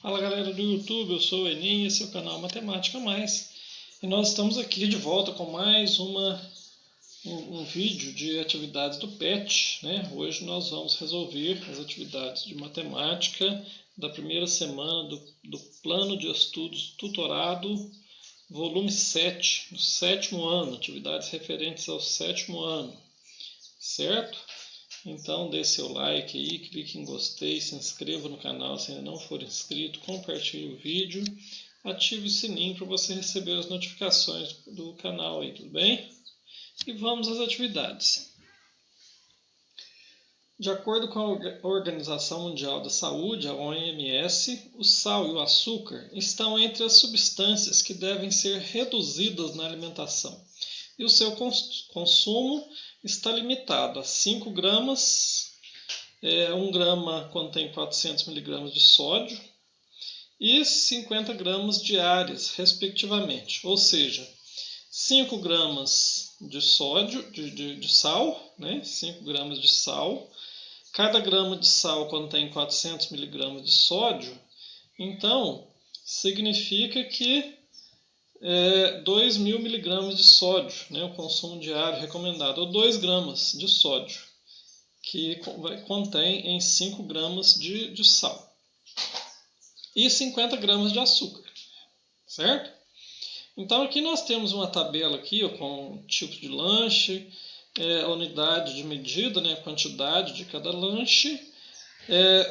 Fala galera do YouTube, eu sou o Enem e esse é o canal Matemática Mais. E nós estamos aqui de volta com mais um vídeo de atividades do PET, né? Hoje nós vamos resolver as atividades de matemática da primeira semana do Plano de Estudos Tutorado, volume 7, do sétimo ano, atividades referentes ao sétimo ano, certo? Então dê seu like aí, clique em gostei, se inscreva no canal se ainda não for inscrito, compartilhe o vídeo, ative o sininho para você receber as notificações do canal aí, tudo bem? E vamos às atividades. De acordo com a Organização Mundial da Saúde, a OMS, o sal e o açúcar estão entre as substâncias que devem ser reduzidas na alimentação. E o seu consumo está limitado a 5 gramas, 1 grama contém 400 mg de sódio e 50 gramas diárias, respectivamente. Ou seja, 5 gramas de sódio, de sal, né? 5 gramas de sal. Cada grama de sal contém 400 mg de sódio, então significa que 2.000 mg de sódio, né, o consumo diário recomendado, ou 2 gramas de sódio, que contém em 5 gramas de sal, e 50 gramas de açúcar, certo? Então aqui nós temos uma tabela aqui, ó, com tipo de lanche, a unidade de medida, né, a quantidade de cada lanche,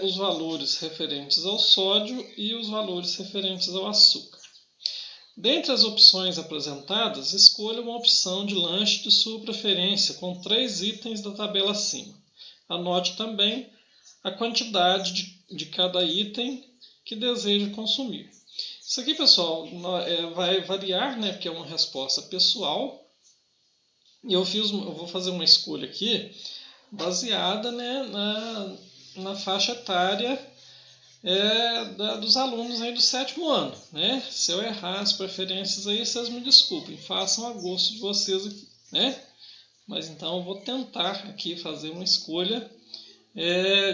os valores referentes ao sódio e os valores referentes ao açúcar. Dentre as opções apresentadas, escolha uma opção de lanche de sua preferência, com 3 itens da tabela acima. Anote também a quantidade de cada item que deseja consumir. Isso aqui, pessoal, vai variar, né, porque é uma resposta pessoal. E eu vou fazer uma escolha aqui baseada, né, na faixa etária dos alunos aí do sétimo ano, né? Se eu errar as preferências aí, vocês me desculpem, façam a gosto de vocês aqui, né? Mas então eu vou tentar aqui fazer uma escolha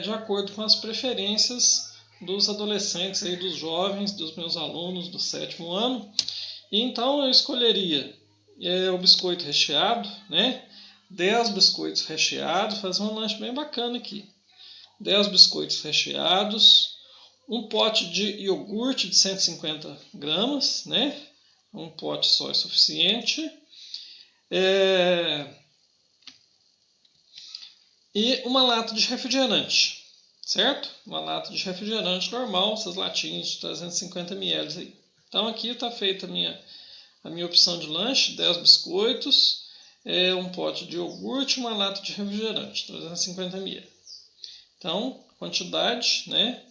de acordo com as preferências dos adolescentes aí, dos jovens, dos meus alunos do sétimo ano. E então eu escolheria o biscoito recheado, né? 10 biscoitos recheados, fazer um lanche bem bacana aqui. 10 biscoitos recheados, um pote de iogurte de 150 gramas, né? Um pote só é suficiente. E uma lata de refrigerante, certo? Uma lata de refrigerante normal, essas latinhas de 350 ml aí. Então aqui está feita a minha opção de lanche, 10 biscoitos, um pote de iogurte, uma lata de refrigerante, 350 ml. Então, quantidade, né?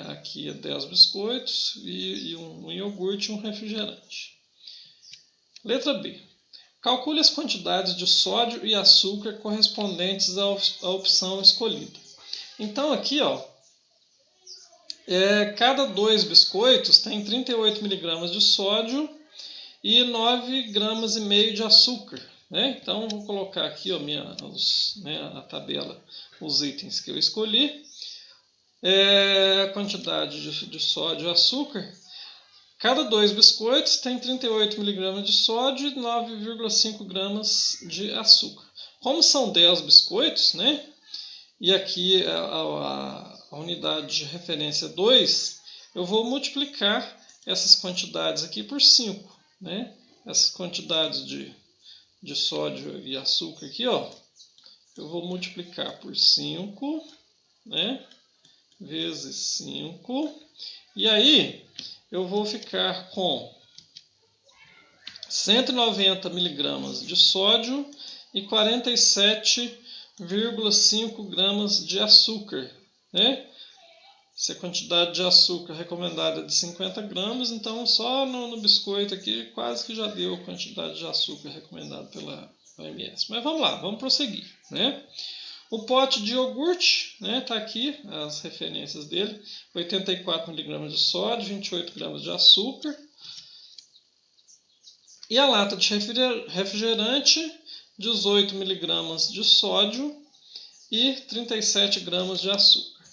Aqui é 10 biscoitos e um iogurte e um refrigerante. Letra B. Calcule as quantidades de sódio e açúcar correspondentes à opção escolhida. Então aqui, ó, cada 2 biscoitos tem 38 mg de sódio e 9,5 gramas de açúcar, né? Então vou colocar aqui, ó, a tabela, os itens que eu escolhi. A quantidade de sódio e açúcar. Cada 2 biscoitos tem 38 mg de sódio e 9,5 gramas de açúcar. Como são 10 biscoitos, né? E aqui a unidade de referência 2, eu vou multiplicar essas quantidades aqui por 5, né? Essas quantidades de sódio e açúcar aqui, ó, eu vou multiplicar por 5, né? Vezes 5, e aí eu vou ficar com 190 mg de sódio e 47,5 gramas de açúcar, né? Se a quantidade de açúcar recomendada é de 50 gramas, então só no biscoito aqui quase que já deu a quantidade de açúcar recomendada pela OMS. Mas vamos lá, vamos prosseguir, né? O pote de iogurte, né, tá aqui as referências dele, 84 mg de sódio, 28 gramas de açúcar. E a lata de refrigerante, 18 mg de sódio e 37 gramas de açúcar.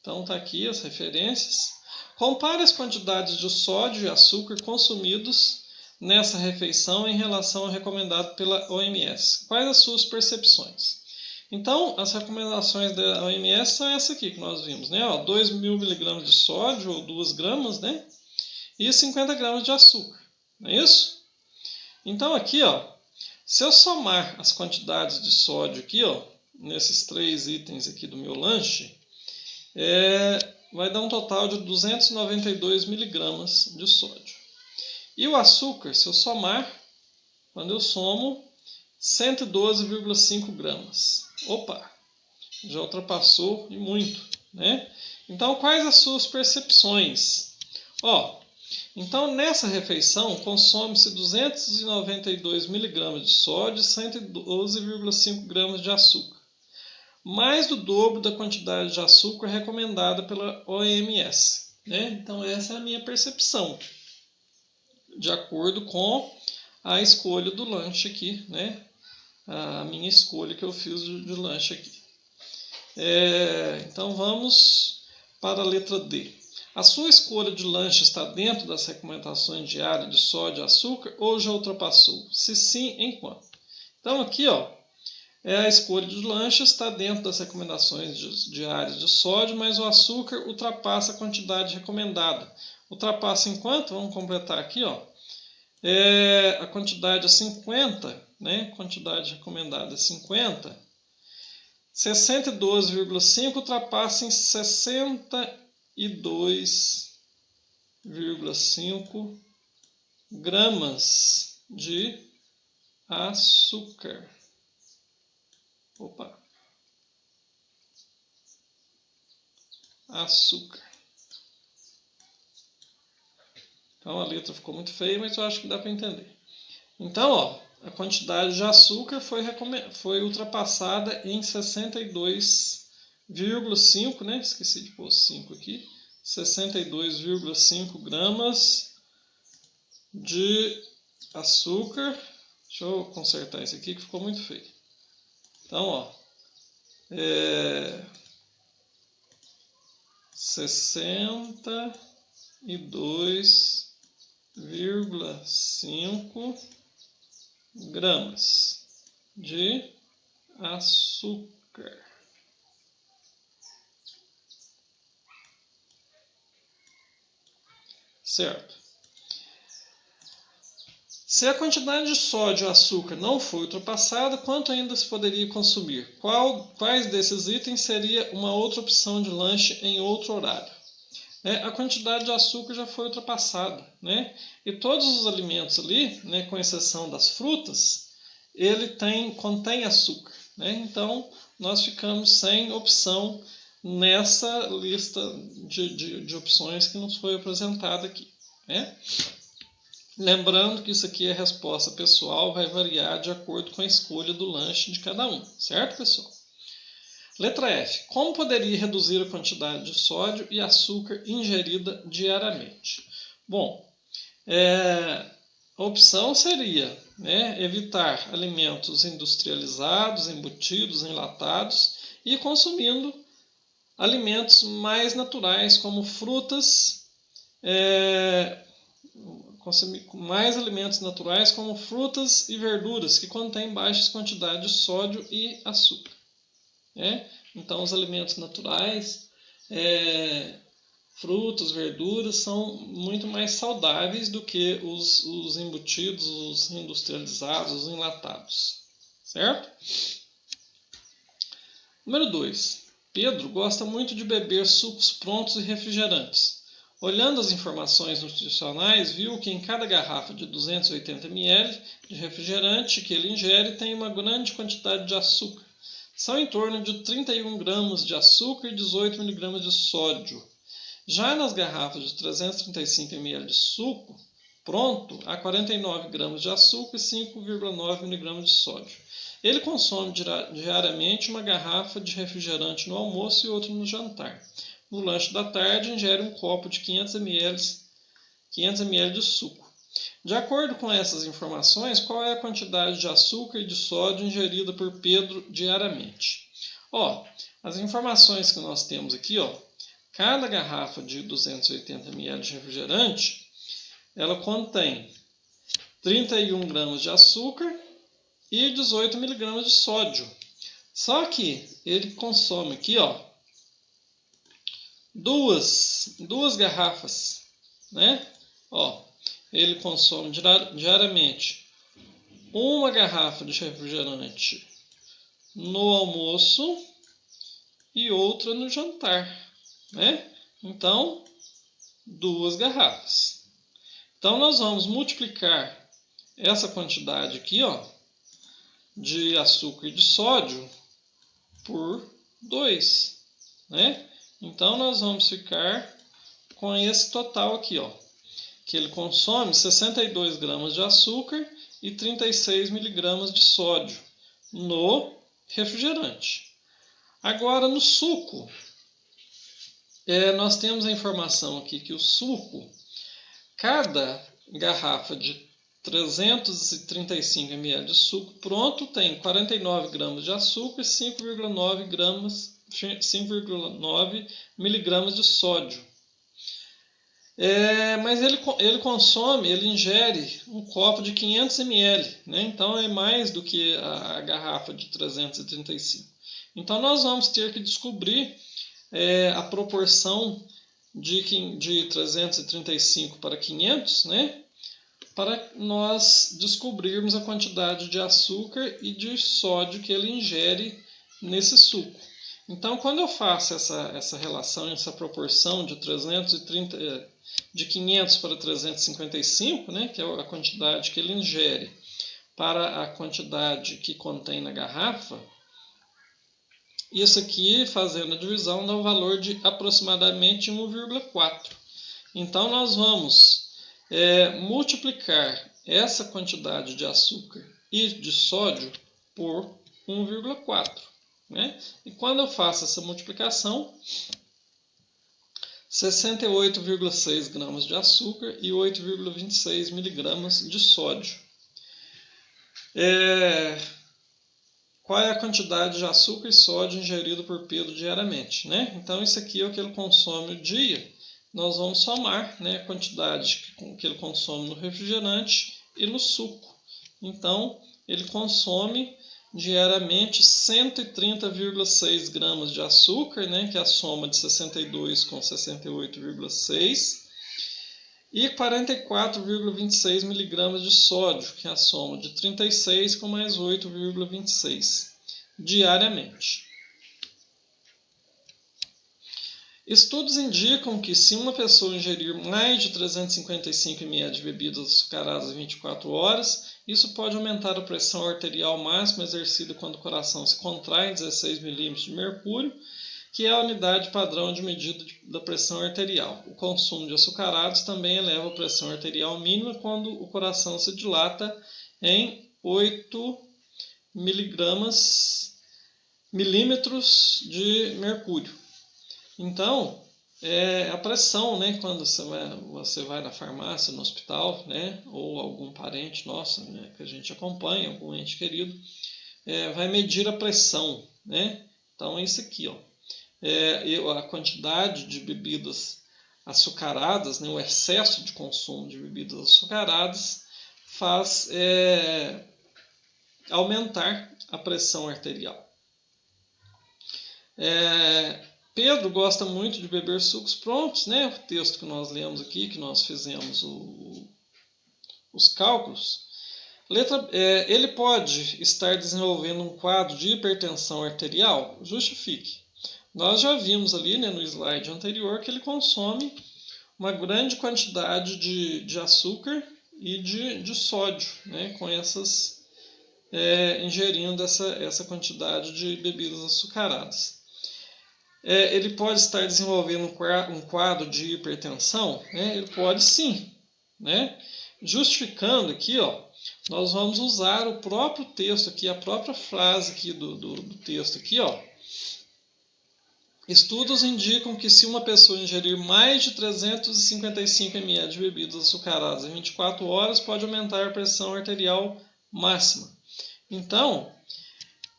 Então tá aqui as referências. Compare as quantidades de sódio e açúcar consumidos nessa refeição em relação ao recomendado pela OMS. Quais as suas percepções? Então, as recomendações da OMS são essa aqui que nós vimos, né? 2.000 mg de sódio, ou 2 gramas, né? E 50 gramas de açúcar, não é isso? Então, aqui, se eu somar as quantidades de sódio aqui, nesses 3 itens aqui do meu lanche, vai dar um total de 292 miligramas de sódio. E o açúcar, se eu somar, quando eu somo, 112,5 gramas. Opa, já ultrapassou e muito, né? Então, quais as suas percepções? Então nessa refeição consome-se 292 miligramas de sódio e 112,5 gramas de açúcar. Mais do dobro da quantidade de açúcar recomendada pela OMS, né? Então essa é a minha percepção, de acordo com a escolha do lanche aqui, né? A minha escolha que eu fiz de lanche aqui. Então vamos para a letra D. A sua escolha de lanche está dentro das recomendações diárias de sódio e açúcar ou já ultrapassou? Se sim, em quanto? Então aqui, a escolha de lanche está dentro das recomendações diárias de sódio, mas o açúcar ultrapassa a quantidade recomendada. Ultrapassa em quanto? Vamos completar aqui, a quantidade é 50, né? Quantidade recomendada é 50. 62,5 ultrapassa em 62,5 gramas de açúcar. Açúcar. Então a letra ficou muito feia, mas eu acho que dá para entender. Então, a quantidade de açúcar foi ultrapassada em 62,5, né? Esqueci de pôr 5 aqui. 62,5 gramas de açúcar. Deixa eu consertar isso aqui que ficou muito feio. Então, 62,5 gramas de açúcar. Certo. Se a quantidade de sódio e açúcar não foi ultrapassada, quanto ainda se poderia consumir? Quais desses itens seria uma outra opção de lanche em outro horário? A quantidade de açúcar já foi ultrapassada, né? E todos os alimentos ali, né, com exceção das frutas, ele contém açúcar, né? Então nós ficamos sem opção nessa lista de opções que nos foi apresentada aqui, né? Lembrando que isso aqui é resposta pessoal, vai variar de acordo com a escolha do lanche de cada um, certo, pessoal? Letra F. Como poderia reduzir a quantidade de sódio e açúcar ingerida diariamente? Bom, a opção seria, né, evitar alimentos industrializados, embutidos, enlatados e consumindo alimentos mais naturais como frutas, consumir mais alimentos naturais como frutas e verduras que contêm baixas quantidades de sódio e açúcar. Então, os alimentos naturais, frutas, verduras, são muito mais saudáveis do que os embutidos, os industrializados, os enlatados. Certo? Número 2. Pedro gosta muito de beber sucos prontos e refrigerantes. Olhando as informações nutricionais, viu que em cada garrafa de 280 ml de refrigerante que ele ingere tem uma grande quantidade de açúcar. São em torno de 31 gramas de açúcar e 18 mg de sódio. Já nas garrafas de 335 ml de suco pronto, há 49 gramas de açúcar e 5,9 mg de sódio. Ele consome diariamente uma garrafa de refrigerante no almoço e outra no jantar. No lanche da tarde, ingere um copo de 500 ml de suco. De acordo com essas informações, qual é a quantidade de açúcar e de sódio ingerida por Pedro diariamente? As informações que nós temos aqui, cada garrafa de 280 ml de refrigerante, ela contém 31 gramas de açúcar e 18 miligramas de sódio. Só que ele consome aqui, ó, duas garrafas, né? Ó, ele consome diariamente uma garrafa de refrigerante no almoço e outra no jantar, né? Então, 2 garrafas. Então, nós vamos multiplicar essa quantidade aqui, ó, de açúcar e de sódio por 2, né? Então, nós vamos ficar com esse total aqui, ó, que ele consome 62 gramas de açúcar e 36 miligramas de sódio no refrigerante. Agora, no suco, nós temos a informação aqui que o suco, cada garrafa de 335 ml de suco pronto tem 49 gramas de açúcar e 5,9 miligramas de sódio. Mas ele ingere um copo de 500 ml, né? Então é mais do que a garrafa de 335. Então nós vamos ter que descobrir a proporção de 335 para 500, né? Para nós descobrirmos a quantidade de açúcar e de sódio que ele ingere nesse suco. Então, quando eu faço essa relação, essa proporção de 500 para 355, né, que é a quantidade que ele ingere, para a quantidade que contém na garrafa, isso aqui, fazendo a divisão, dá um valor de aproximadamente 1,4. Então, nós vamos multiplicar essa quantidade de açúcar e de sódio por 1,4. Né? E quando eu faço essa multiplicação, 68,6 gramas de açúcar e 8,26 miligramas de sódio. Qual é a quantidade de açúcar e sódio ingerido por Pedro diariamente? Né? Então, isso aqui é o que ele consome o dia. Nós vamos somar, né, a quantidade que ele consome no refrigerante e no suco. Então, ele consome diariamente 130,6 gramas de açúcar, né, que é a soma de 62 com 68,6, e 44,26 miligramas de sódio, que é a soma de 36 com mais 8,26 diariamente. Estudos indicam que se uma pessoa ingerir mais de 355 ml de bebidas açucaradas em 24 horas, isso pode aumentar a pressão arterial máxima exercida quando o coração se contrai em 16 milímetros de mercúrio, que é a unidade padrão de medida da pressão arterial. O consumo de açucarados também eleva a pressão arterial mínima quando o coração se dilata em 8 milímetros de mercúrio. Então, a pressão, né, quando você vai na farmácia, no hospital, né, ou algum parente nosso, né, que a gente acompanha, algum ente querido, vai medir a pressão, né? Então, é isso aqui, ó. A quantidade de bebidas açucaradas, né, o excesso de consumo de bebidas açucaradas faz aumentar a pressão arterial. Pedro gosta muito de beber sucos prontos, né? O texto que nós lemos aqui, que nós fizemos os cálculos. Ele pode estar desenvolvendo um quadro de hipertensão arterial? Justifique. Nós já vimos ali, né, no slide anterior que ele consome uma grande quantidade de açúcar e de sódio, né, com ingerindo essa quantidade de bebidas açucaradas. Ele pode estar desenvolvendo um quadro de hipertensão? Ele pode sim. Né? Justificando aqui, ó, nós vamos usar o próprio texto aqui, a própria frase aqui do texto aqui, ó. Estudos indicam que se uma pessoa ingerir mais de 355 ml de bebidas açucaradas em 24 horas, pode aumentar a pressão arterial máxima. Então,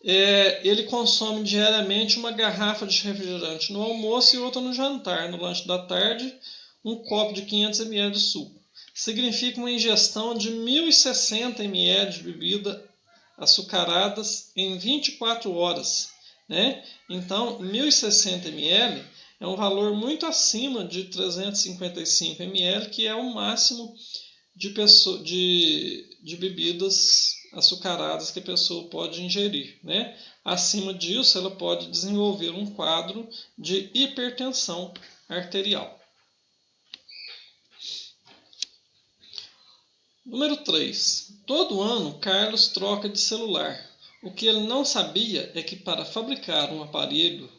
ele consome diariamente uma garrafa de refrigerante no almoço e outra no jantar. No lanche da tarde, um copo de 500 ml de suco. Significa uma ingestão de 1.060 ml de bebida açucaradas em 24 horas. Né? Então, 1.060 ml é um valor muito acima de 355 ml, que é o máximo de bebidas açucaradas que a pessoa pode ingerir. Né? Acima disso, ela pode desenvolver um quadro de hipertensão arterial. Número 3. Todo ano, Carlos troca de celular. O que ele não sabia é que para fabricar um aparelho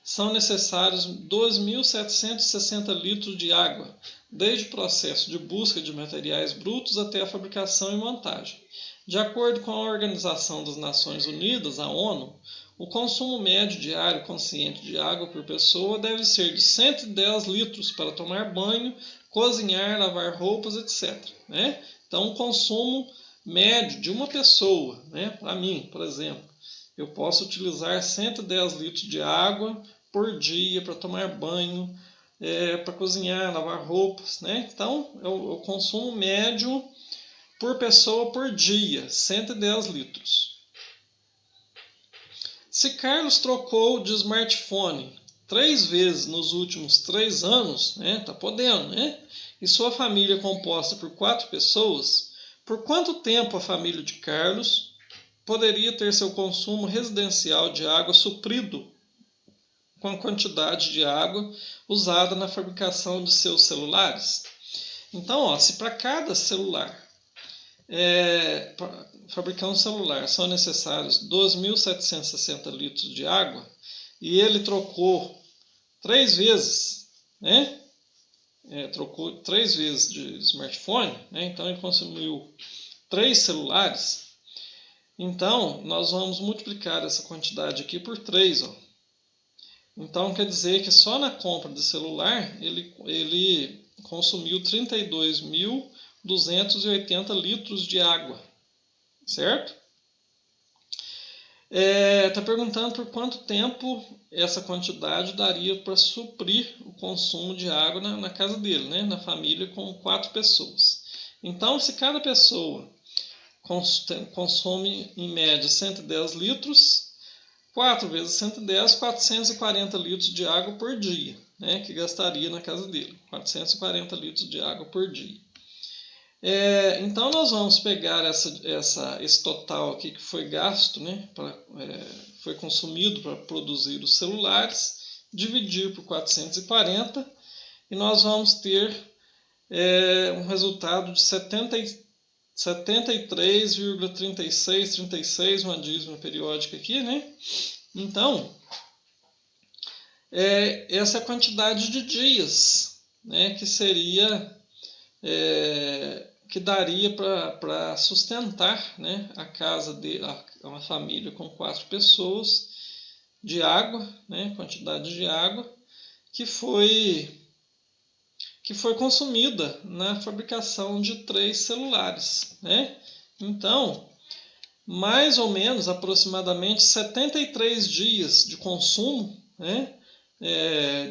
são necessários 2.760 litros de água, desde o processo de busca de materiais brutos até a fabricação e montagem. De acordo com a Organização das Nações Unidas, a ONU, o consumo médio diário consciente de água por pessoa deve ser de 110 litros para tomar banho, cozinhar, lavar roupas, etc. Né? Então, o consumo médio de uma pessoa, né? Para mim, por exemplo, eu posso utilizar 110 litros de água por dia para tomar banho, para cozinhar, lavar roupas. Né? Então, é o consumo médio por pessoa por dia, 110 litros. Se Carlos trocou de smartphone 3 vezes nos últimos 3 anos, né? Tá podendo, né? E sua família é composta por 4 pessoas, por quanto tempo a família de Carlos poderia ter seu consumo residencial de água suprido com a quantidade de água usada na fabricação de seus celulares? Então, se para cada celular, para fabricar um celular, são necessários 2.760 litros de água, e ele trocou 3 vezes, né? Trocou 3 vezes de smartphone, né? Então ele consumiu 3 celulares. Então, nós vamos multiplicar essa quantidade aqui por 3. Ó. Então, quer dizer que só na compra de celular ele consumiu 32.280 litros de água. Certo? Está perguntando por quanto tempo essa quantidade daria para suprir o consumo de água na casa dele, né? Na família com 4 pessoas. Então, se cada pessoa consome em média 110 litros, 4 vezes 110, 440 litros de água por dia, né? Que gastaria na casa dele, 440 litros de água por dia. Então, nós vamos pegar esse total aqui que foi gasto, né, foi consumido para produzir os celulares, dividir por 440, e nós vamos ter um resultado de 73,3636, uma dízima periódica aqui. Né? Então, essa é a quantidade de dias, né, que seria... que daria para sustentar, né, a casa dele, uma família com 4 pessoas, de água, né, quantidade de água, que foi consumida na fabricação de 3 celulares. Né? Então, mais ou menos, aproximadamente 73 dias de consumo, né,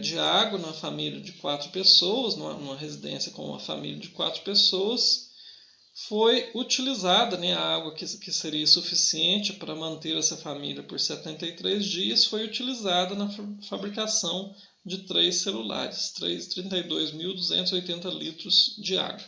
de água na família de 4 pessoas, numa residência com uma família de 4 pessoas, foi utilizada, né, a água que seria suficiente para manter essa família por 73 dias, foi utilizada na fabricação de 3 celulares, 32.280 litros de água.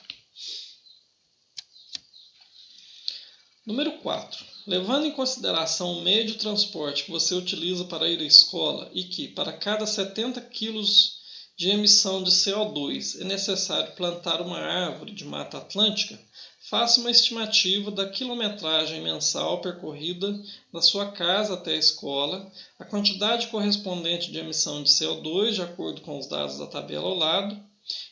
Número 4. Levando em consideração o meio de transporte que você utiliza para ir à escola e que, para cada 70 kg de emissão de CO2, é necessário plantar uma árvore de Mata Atlântica, faça uma estimativa da quilometragem mensal percorrida da sua casa até a escola, a quantidade correspondente de emissão de CO2, de acordo com os dados da tabela ao lado,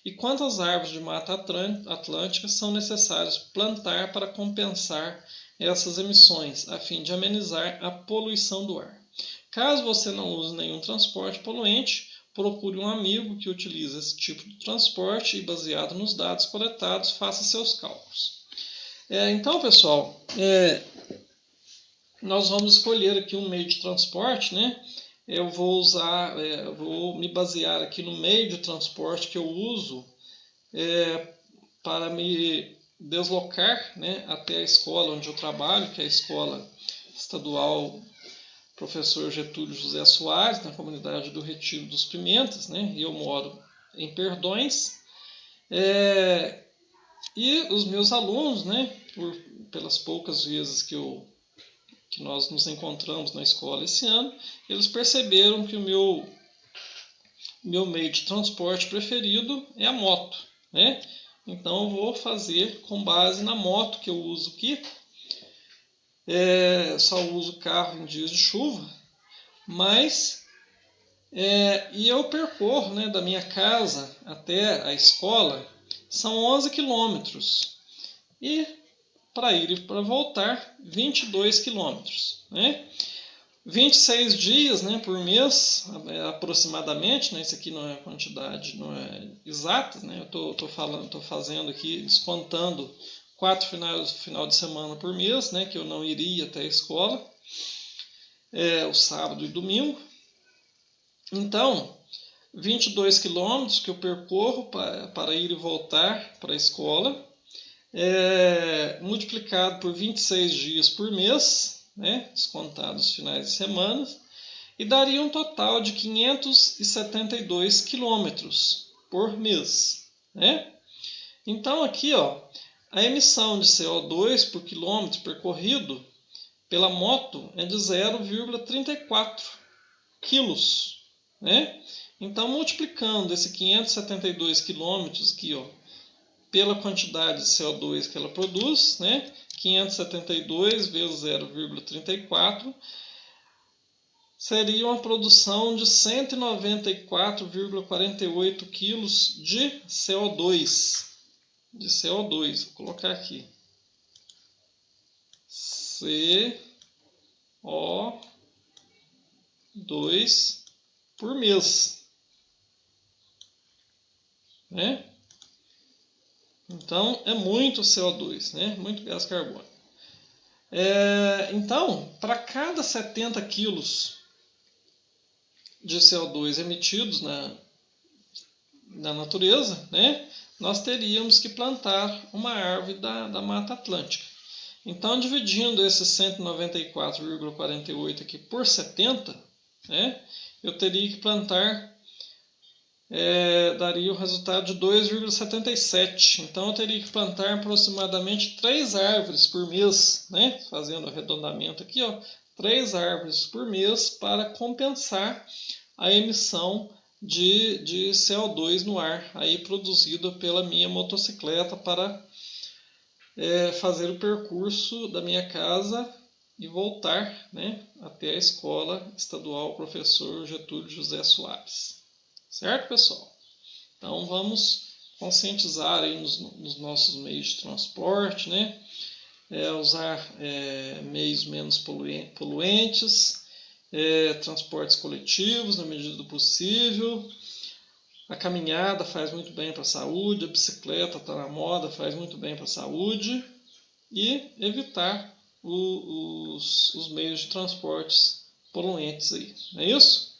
e quantas árvores de Mata Atlântica são necessárias plantar para compensar essas emissões, a fim de amenizar a poluição do ar. Caso você não use nenhum transporte poluente, procure um amigo que utilize esse tipo de transporte e, baseado nos dados coletados, faça seus cálculos. Então, pessoal, nós vamos escolher aqui um meio de transporte, né? Eu vou me basear aqui no meio de transporte que eu uso para me deslocar, né, até a escola onde eu trabalho, que é a Escola Estadual Professor Getúlio José Soares, na comunidade do Retiro dos Pimentas, né? E eu moro em Perdões. E os meus alunos, né, pelas poucas vezes que nós nos encontramos na escola esse ano, eles perceberam que o meu meio de transporte preferido é a moto, né? Então eu vou fazer com base na moto que eu uso aqui. Só uso carro em dias de chuva, mas e eu percorro, né, da minha casa até a escola são 11 quilômetros e para ir e para voltar 22 quilômetros, né? 26 dias, né, por mês, aproximadamente, né? Isso aqui não é quantidade, não é exata, né? Eu estou fazendo aqui, descontando 4 final de semana por mês, né, que eu não iria até a escola, o sábado e domingo. Então, 22 quilômetros que eu percorro para ir e voltar para a escola, multiplicado por 26 dias por mês, né, descontados os finais de semana, e daria um total de 572 quilômetros por mês, né? Então aqui, ó, a emissão de CO2 por quilômetro percorrido pela moto é de 0,34 quilos, né? Então, multiplicando esse 572 quilômetros aqui, ó, pela quantidade de CO2 que ela produz, né? 572 vezes 0,34 seria uma produção de 194,48 quilos de CO2. Vou colocar aqui. CO2 por mês, né? Então é muito CO2, né? Muito gás carbônico. Então, para cada 70 quilos de CO2 emitidos na natureza, né, nós teríamos que plantar uma árvore da Mata Atlântica. Então, dividindo esses 194,48 aqui por 70, né, eu teria que plantar, daria o resultado de 2,77. Então, eu teria que plantar aproximadamente 3 árvores por mês, né, fazendo o arredondamento aqui, ó, 3 árvores por mês para compensar a emissão de CO2 no ar, aí produzido pela minha motocicleta para fazer o percurso da minha casa e voltar, né, até a Escola Estadual Professor Getúlio José Soares. Certo, pessoal? Então vamos conscientizar aí nos nossos meios de transporte, né? Usar meios menos poluentes, transportes coletivos na medida do possível. A caminhada faz muito bem para a saúde, a bicicleta está na moda, faz muito bem para a saúde, e evitar os meios de transportes poluentes aí. Não é isso?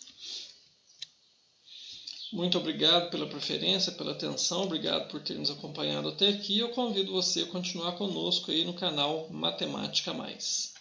Muito obrigado pela preferência, pela atenção, obrigado por ter nos acompanhado até aqui. Eu convido você a continuar conosco aí no canal Matemática Mais.